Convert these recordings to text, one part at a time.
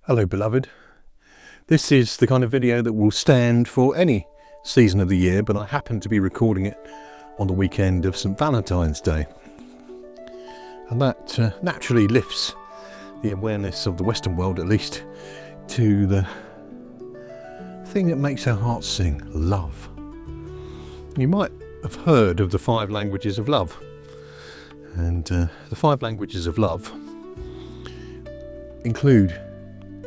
Hello beloved. This is the kind of video that will stand for any season of the year, but I happen to be recording it on the weekend of St. Valentine's Day. And that naturally lifts the awareness of the Western world, at least, to the thing that makes our hearts sing, love. You might have heard of the 5 languages of love. And the 5 languages of love include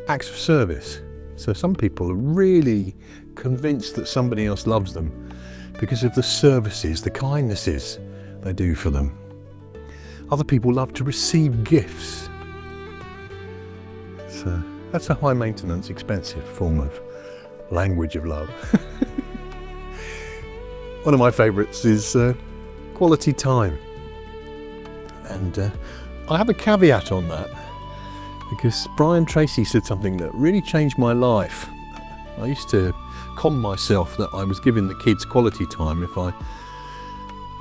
acts of service. So some people are really convinced that somebody else loves them because of the services, the kindnesses they do for them. Other people love to receive gifts. So that's a high maintenance, expensive form of language of love. One of my favourites is quality time. And I have a caveat on that, because Brian Tracy said something that really changed my life. I used to con myself that I was giving the kids quality time if I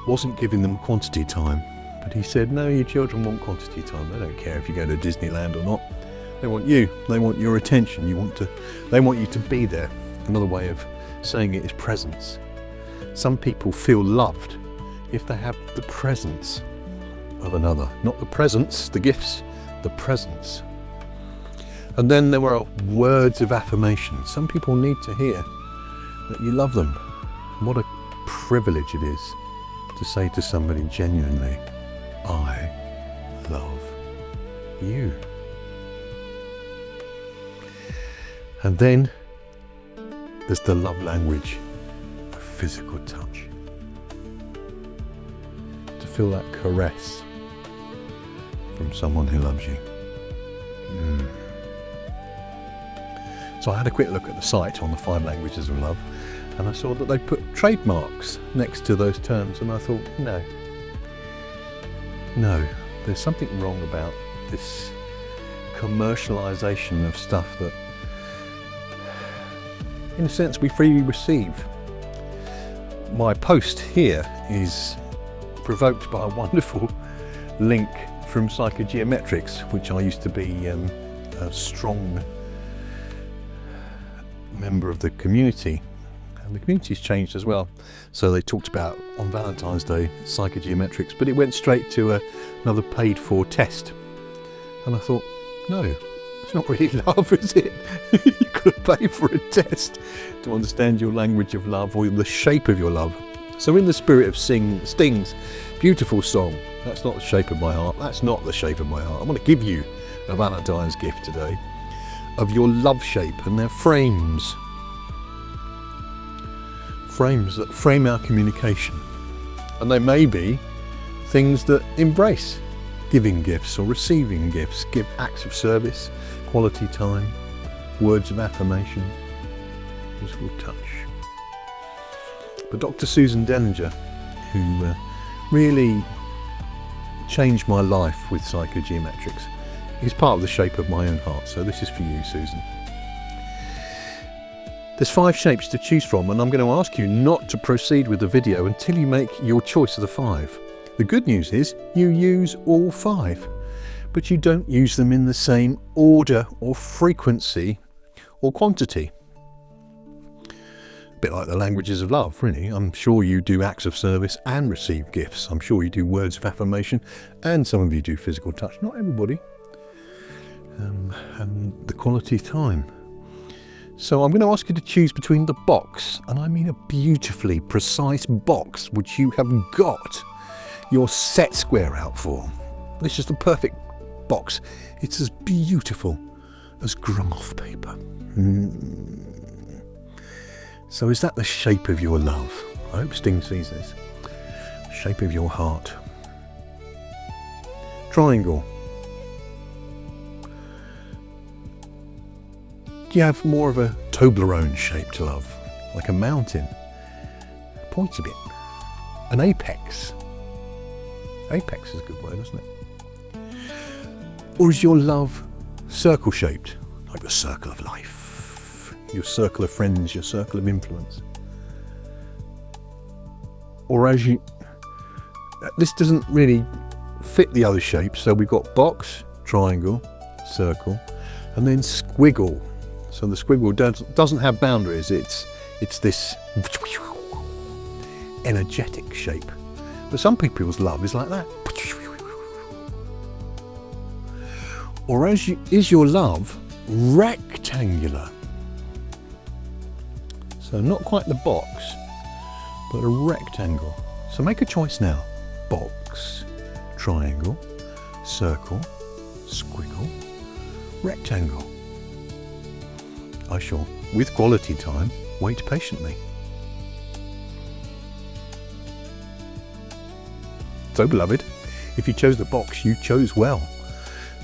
wasn't giving them quantity time. But he said, no, your children want quantity time. They don't care if you go to Disneyland or not. They want you. They want your attention. They want you to be there. Another way of saying it is presence. Some people feel loved if they have the presence of another. Not the presents, the gifts, the presence. And then there were words of affirmation. Some people need to hear that you love them. And what a privilege it is to say to somebody genuinely, I love you. And then there's the love language of physical touch. To feel that caress from someone who loves you. So I had a quick look at the site on the 5 languages of love, and I saw that they put trademarks next to those terms, and I thought, no, there's something wrong about this commercialization of stuff that, in a sense, we freely receive. My post here is provoked by a wonderful link from psychogeometrics, which I used to be a strong member of the community, and the community's changed as well. So they talked about on Valentine's Day psychogeometrics, but it went straight to another paid for test, and I thought, no, it's not really love, is it? You've got to pay for a test to understand your language of love or the shape of your love. So in the spirit of Sting's beautiful song, That's Not the Shape of My Heart, that's not the shape of my heart, I want to give you a Valentine's gift today of your love shape, and they're frames that frame our communication. And they may be things that embrace giving gifts or receiving gifts, give acts of service, quality time, words of affirmation, physical touch. But Dr. Susan Denninger, who really changed my life with psychogeometrics, is part of the shape of my own heart. So this is for you, Susan. There's 5 shapes to choose from, and I'm going to ask you not to proceed with the video until you make your choice of the 5. The good news is you use all 5, but you don't use them in the same order or frequency or quantity. A bit like the languages of love, really. I'm sure you do acts of service and receive gifts. I'm sure you do words of affirmation, and some of you do physical touch. Not everybody. And the quality time. So I'm going to ask you to choose between the box, and I mean a beautifully precise box which you have got your set square out for. This is the perfect box. It's as beautiful as graph paper. So is that the shape of your love? I hope Sting sees this. Shape of your heart. Triangle. Do you have more of a Toblerone shaped love, like a mountain? Points a bit. An apex. Apex is a good word, isn't it? Or is your love circle shaped, like the circle of life? Your circle of friends, your circle of influence? Or as you... This doesn't really fit the other shapes, so we've got box, triangle, circle, And then squiggle. So the squiggle doesn't have boundaries. It's this energetic shape. But some people's love is like that. Or is your love rectangular? So not quite the box, but a rectangle. So make a choice now. Box, triangle, circle, squiggle, rectangle. I shall, with quality time, wait patiently. So, beloved, if you chose the box, you chose well,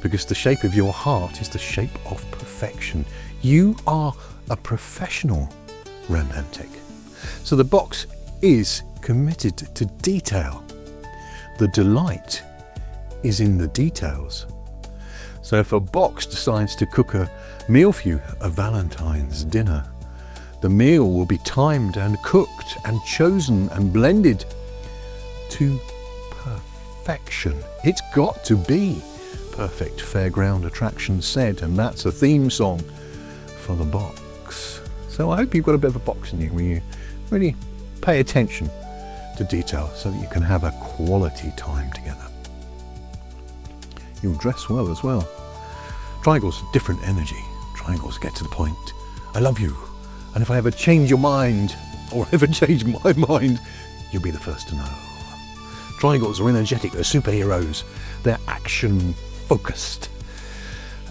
because the shape of your heart is the shape of perfection. You are a professional romantic. So the box is committed to detail. The delight is in the details. So if a box decides to cook a meal for you, a Valentine's dinner, the meal will be timed and cooked and chosen and blended to perfection. It's got to be perfect. Fairground Attraction said, and that's a theme song for the box. So I hope you've got a bit of a box in you where you really pay attention to detail so that you can have a quality time together. You'll dress well as well. Triangles, different energy. Triangles get to the point. I love you. And if I ever change your mind, or ever change my mind, you'll be the first to know. Triangles are energetic. They're superheroes. They're action focused.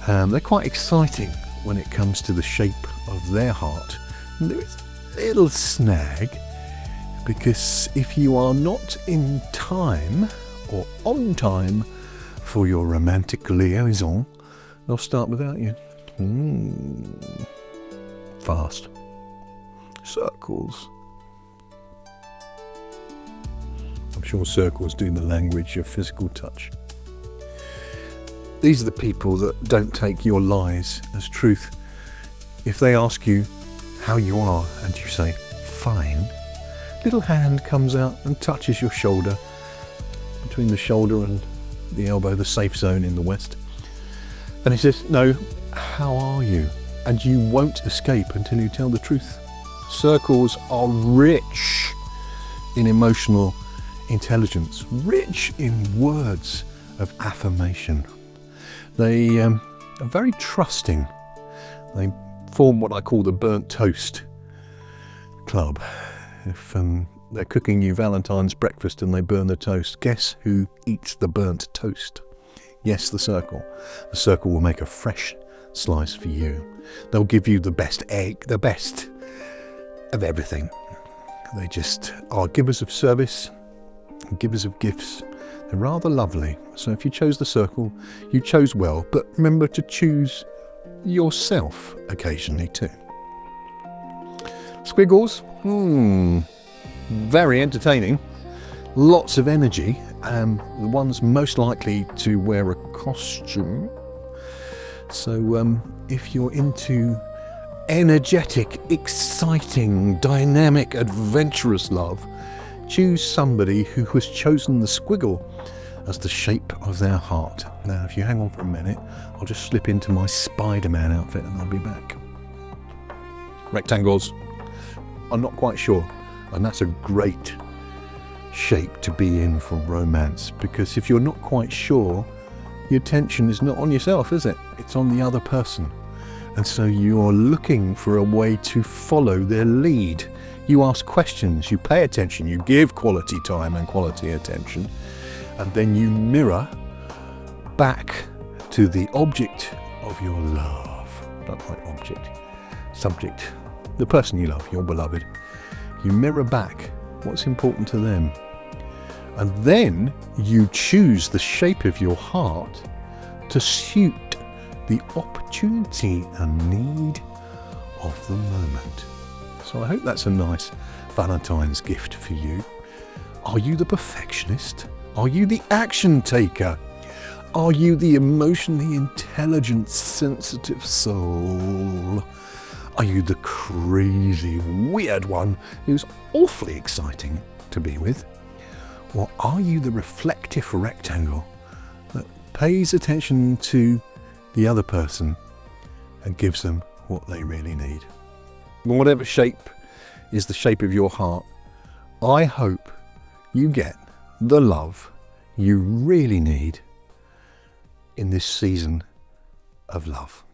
They're quite exciting when it comes to the shape of their heart. And there is a little snag, because if you are not in time or on time for your romantic liaison, they'll start without you. Fast. Circles. I'm sure circles do the language of physical touch. These are the people that don't take your lies as truth. If they ask you how you are and you say, fine, little hand comes out and touches your shoulder, between the shoulder and the elbow, the safe zone in the West. And he says, no, how are you? And you won't escape until you tell the truth. Circles are rich in emotional intelligence, rich in words of affirmation. They are very trusting. They form what I call the burnt toast club. If they're cooking you Valentine's breakfast and they burn the toast, guess who eats the burnt toast? Yes, the circle. The circle will make a fresh slice for you. They'll give you the best egg, the best of everything. They just are givers of service, givers of gifts. They're rather lovely. So if you chose the circle, you chose well, but remember to choose yourself occasionally too. Squiggles, very entertaining, lots of energy. The one's most likely to wear a costume. So if you're into energetic, exciting, dynamic, adventurous love, choose somebody who has chosen the squiggle as the shape of their heart. Now, if you hang on for a minute, I'll just slip into my Spider-Man outfit and I'll be back. Rectangles, I'm not quite sure, and that's a great shape to be in for romance, because if you're not quite sure, your attention is not on yourself, is it? It's on the other person. And so you're looking for a way to follow their lead. You ask questions, you pay attention, you give quality time and quality attention, and then you mirror back to the object of your love. Not quite object, subject, the person you love, your beloved. You mirror back what's important to them. And then you choose the shape of your heart to suit the opportunity and need of the moment. So I hope that's a nice Valentine's gift for you. Are you the perfectionist? Are you the action taker? Are you the emotionally intelligent, sensitive soul? Are you the crazy, weird one who's awfully exciting to be with? Or are you the reflective rectangle that pays attention to the other person and gives them what they really need. Whatever shape is the shape of your heart, I hope you get the love you really need in this season of love.